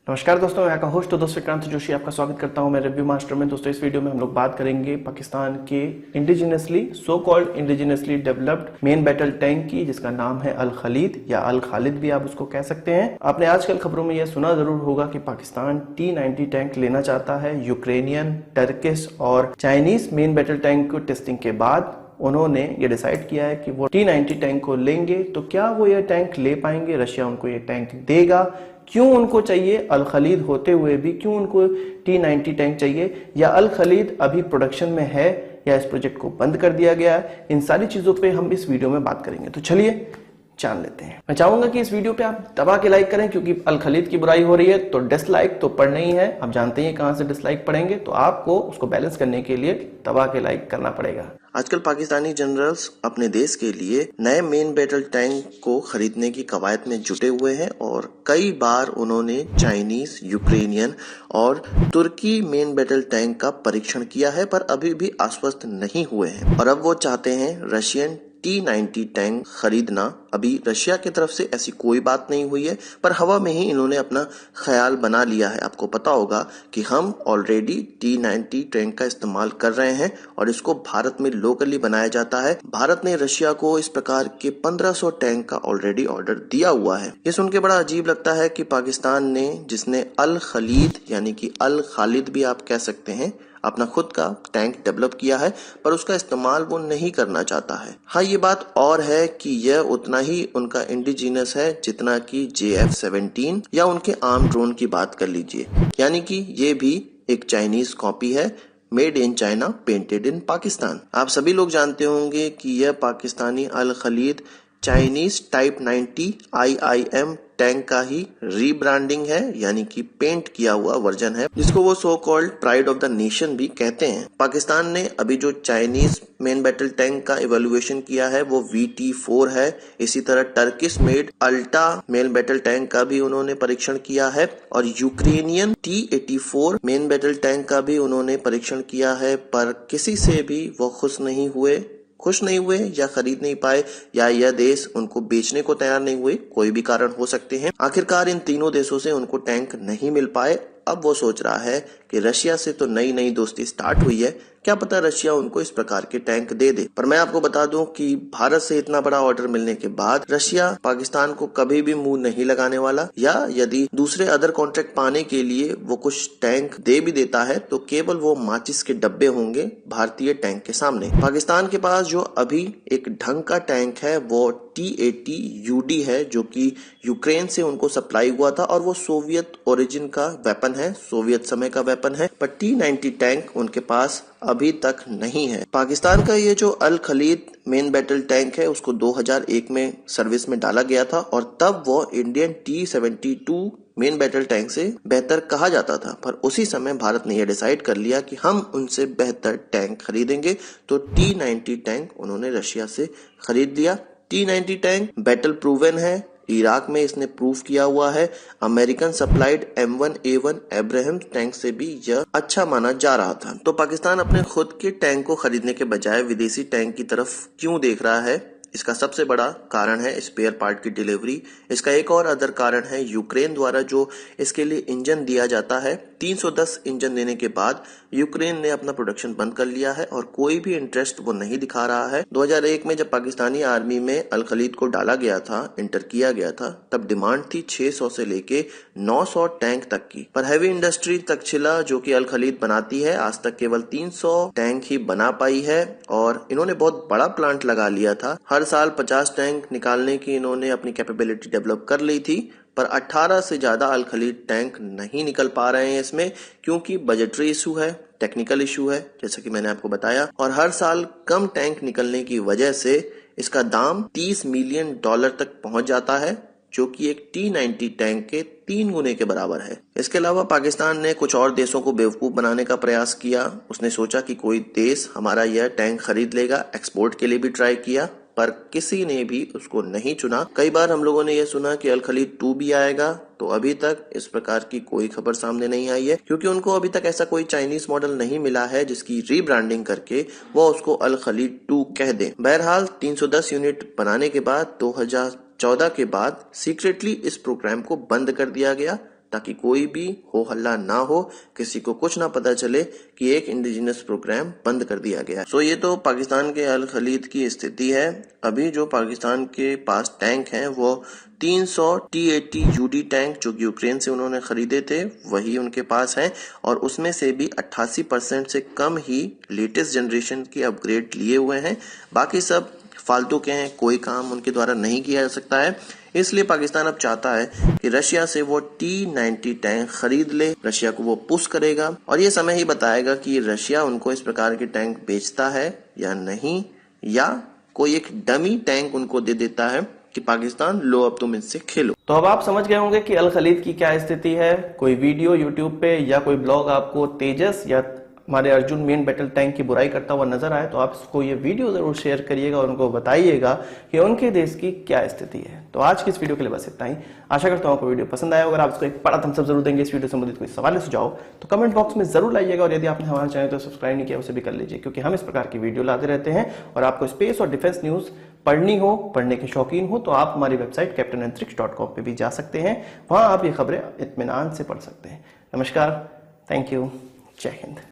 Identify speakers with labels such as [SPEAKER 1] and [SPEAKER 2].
[SPEAKER 1] नमस्कार दोस्तों, मैं आपका होस्ट दोस्त विक्रांत जोशी आपका स्वागत करता हूं मैं रिव्यू मास्टर में। दोस्तों इस वीडियो में हम लोग बात करेंगे पाकिस्तान के indigenously so called indigenously developed main battle tank की, जिसका नाम है अल खलीद या अल खालिद भी आप उसको कह सकते हैं। आपने आजकल खबरों में यह सुना जरूर होगा कि पाकिस्तान T-90 टैंक लेना चाहता है। यूक्रेनियन, टर्किश और चाइनीज मेन बैटल टैंक को टेस्टिंग के बाद उन्होंने ये डिसाइड किया है कि वो T-90 टैंक को लेंगे। तो क्या वो ये टैंक ले पाएंगे? रशिया उनको ये टैंक देगा? क्यों उनको चाहिए? अल खलीद होते हुए भी क्यों उनको T-90 टैंक चाहिए? या अल खलीद अभी प्रोडक्शन में है या इस प्रोजेक्ट को बंद कर दिया गया है? इन सारी चीजों पे हम इस वीडियो में बात करेंगे। तो चलिए जान लेते हैं। मैं चाहूंगा कि इस वीडियो पे आप दबा के लाइक करें, क्योंकि अल खलीद की बुराई हो रही है तो डिसलाइक तो पड़ना ही है। आप जानते हैं कहां से डिसलाइक पड़ेंगे, तो आपको उसको बैलेंस करने के लिए दबा के लाइक करना पड़ेगा।
[SPEAKER 2] आजकल पाकिस्तानी जनरल्स अपने देश के लिए नए मेन बैटल टैंक को खरीदने की कवायद में जुटे हुए हैं और कई बार उन्होंने चाइनीज, यूक्रेनियन और तुर्की मेन बैटल टैंक का परीक्षण किया है, पर अभी भी आश्वस्त नहीं हुए हैं और अब वो चाहते हैं रशियन T-90 टैंक खरीदना। अभी रशिया की तरफ से ऐसी कोई बात नहीं हुई है, पर हवा में ही इन्होंने अपना ख्याल बना लिया है। आपको पता होगा कि हम ऑलरेडी T-90 टैंक का इस्तेमाल कर रहे हैं और इसको भारत में लोकली बनाया जाता है। भारत ने रशिया को इस प्रकार के 1500 टैंक का ऑलरेडी ऑर्डर दिया हुआ है। ये सुन के बड़ा अजीब लगता है कि पाकिस्तान ने, जिसने अल खलीद यानी कि अल खालिद भी आप कह सकते हैं, अपना खुद का टैंक डेवलप किया है, पर उसका इस्तेमाल वो नहीं करना चाहता है। हाँ, ये बात और है कि यह उतना ही उनका इंडिजिनस है जितना कि JF-17 या उनके आर्म ड्रोन की बात कर लीजिए, यानी कि ये भी एक चाइनीज कॉपी है, made in China, painted in Pakistan. आप सभी लोग जानते होंगे कि यह Pakistani Al Khalid Chinese type 90 IIM tank का ही रीब्रांडिंग है, यानी कि पेंट किया हुआ वर्जन है, जिसको वो so called pride of the nation भी कहते हैं। पाकिस्तान ने अभी जो चाइनीज मेन बैटल टैंक का इवैल्यूएशन किया है वो VT-4 है। इसी तरह Turkish made Altay main battle tank का भी उन्होंने परीक्षण किया है और Ukrainian T-84 main battle tank का भी उन्होंने परीक्षण किया है, पर किसी से भी वो खुश नहीं हुए या खरीद नहीं पाए, या यह देश उनको बेचने को तैयार नहीं हुए। कोई भी कारण हो सकते हैं। आखिरकार इन तीनों देशों से उनको टैंक नहीं मिल पाए। अब वो सोच रहा है कि रशिया से तो नई दोस्ती स्टार्ट हुई है, क्या पता रशिया उनको इस प्रकार के टैंक दे दे। पर मैं आपको बता दूं कि भारत से इतना बड़ा ऑर्डर मिलने के बाद रशिया पाकिस्तान को कभी भी मुंह नहीं लगाने वाला, या यदि दूसरे अदर कॉन्ट्रैक्ट पाने के लिए वो कुछ टैंक दे भी देता है तो केवल वो माचिस के डब्बे होंगे भारतीय टैंक के सामने। पाकिस्तान के पास जो अभी एक ढंग का टैंक है वो T-80 UD है, जो कि यूक्रेन से उनको सप्लाई हुआ था और वो सोवियत ओरिजिन का वेपन है, सोवियत समय का वेपन है, पर T-90 टैंक उनके पास अभी तक नहीं है। पाकिस्तान का ये जो अल खलीद मेन बैटल टैंक है उसको 2001 में सर्विस में डाला गया था और तब वो Indian T-72 main battle tank से बेहतर कहा जाता था, पर उसी समय भारत ने यह डिसाइड कर लिया कि हम उनसे बेहतर टैंक खरीदेंगे, तो T-90 टैंक उन्होंने रशिया से खरीद लिया। T-90 टैंक बैटल प्रूवन है, इराक में इसने प्रूव किया हुआ है। American supplied M1A1 Abraham tank से भी यह अच्छा माना जा रहा था। तो पाकिस्तान अपने खुद के टैंक को खरीदने के बजाय विदेशी टैंक की तरफ क्यों देख रहा है? इसका सबसे बड़ा कारण है स्पेयर पार्ट की डिलीवरी। इसका एक और अदर कारण है यूक्रेन द्वारा जो इसके लिए इंजन दिया जाता है। 310 इंजन देने के बाद यूक्रेन ने अपना प्रोडक्शन बंद कर लिया है और कोई भी इंटरेस्ट वो नहीं दिखा रहा है। 2001 में जब पाकिस्तानी आर्मी में अल खलीद को डाला गया था, इंटर किया गया था, तब डिमांड थी 600 से लेके 900 टैंक तक की, पर हैवी इंडस्ट्री तक्षशिला जो कि अल खलीद बनाती है आज तक केवल 300 टैंक ही बना पाई है और इन्होंने बहुत बड़ा प्लांट लगा लिया था। हर साल 50 टैंक निकालने की इन्होंने अपनी कैपेबिलिटी डेवलप कर ली थी, पर 18 से ज्यादा अल खलीद टैंक नहीं निकल पा रहे हैं इसमें, क्योंकि बजटरी इशू है, टेक्निकल इशू है, जैसा कि मैंने आपको बताया, और हर साल कम टैंक निकलने की वजह से इसका दाम $30 मिलियन तक पहुंच जाता है, जो कि एक T-90 टैंक के 3 गुने के बराबर है। इसके अलावा पाकिस्तान ने कुछ और देशों को बेवकूफ बनाने का प्रयास किया। उसने सोचा कि कोई देश हमारा यह टैंक खरीद लेगा, एक्सपोर्ट के लिए भी ट्राई किया, पर किसी ने भी उसको नहीं चुना। कई बार हम लोगों ने यह सुना कि अल खलीद 2 भी आएगा, तो अभी तक इस प्रकार की कोई खबर सामने नहीं आई है, क्योंकि उनको अभी तक ऐसा कोई चाइनीज मॉडल नहीं मिला है जिसकी रीब्रांडिंग करके वो उसको अल खलीद 2 कह दे। बहरहाल 310 यूनिट बनाने के बाद 2014 के बाद सीक्रेटली इस प्रोग्राम को बंद कर दिया गया। ताकि कोई भी हो हल्ला ना हो, किसी को कुछ ना पता चले कि एक इंडिजिनस प्रोग्राम बंद कर दिया गया। सो ये तो पाकिस्तान के अल खलीद की स्थिति है। अभी जो पाकिस्तान के पास टैंक हैं वो 300 T-80 UD टैंक जो यूक्रेन से उन्होंने खरीदे थे वही उनके पास हैं, और उसमें से भी 88% से कम ही लेटेस्ट जनरेशन के अपग्रेड लिए हुए हैं। बाकी सब फालतू के हैं, कोई काम उनके द्वारा नहीं किया जा सकता है। इसलिए पाकिस्तान अब चाहता है कि रशिया से वो T-90 टैंक खरीद ले। रशिया को वो पुश करेगा और ये समय ही बताएगा कि रशिया उनको इस प्रकार के टैंक बेचता है या नहीं, या कोई एक डमी टैंक उनको दे देता है कि पाकिस्तान लो अब तुम इससे खेलो।
[SPEAKER 1] तो अब आप समझ गए होंगे कि अल खलीद की क्या स्थिति है। कोई वीडियो यूट्यूब पे या कोई ब्लॉग आपको तेजस या हमारे अर्जुन मेन बैटल टैंक की बुराई करता हुआ नजर आए तो आप इसको ये वीडियो जरूर शेयर करिएगा और उनको बताइएगा कि उनके देश की क्या स्थिति है। तो आज की इस वीडियो के लिए बस इतना ही। आशा करता हूं आपको वीडियो पसंद आया। अगर आप इसको एक बड़ा थम्स अप जरूर देंगे, इस वीडियो से संबंधित कोई सवाल सुझाव तो कमेंट बॉक्स में जरूर लाइएगा, और यदि आपने हमारा चैनल तो सब्सक्राइब नहीं किया उसे भी कर लीजिए, क्योंकि हम इस प्रकार की वीडियो लाते रहते हैं। और आपको स्पेस और डिफेंस न्यूज पढ़ने के शौकीन हो तो आप हमारी वेबसाइट captainantrix.com पे भी जा सकते हैं। वहां आप ये खबरें इत्मीनान से पढ़ सकते हैं। नमस्कार, थैंक यू, जय हिंद।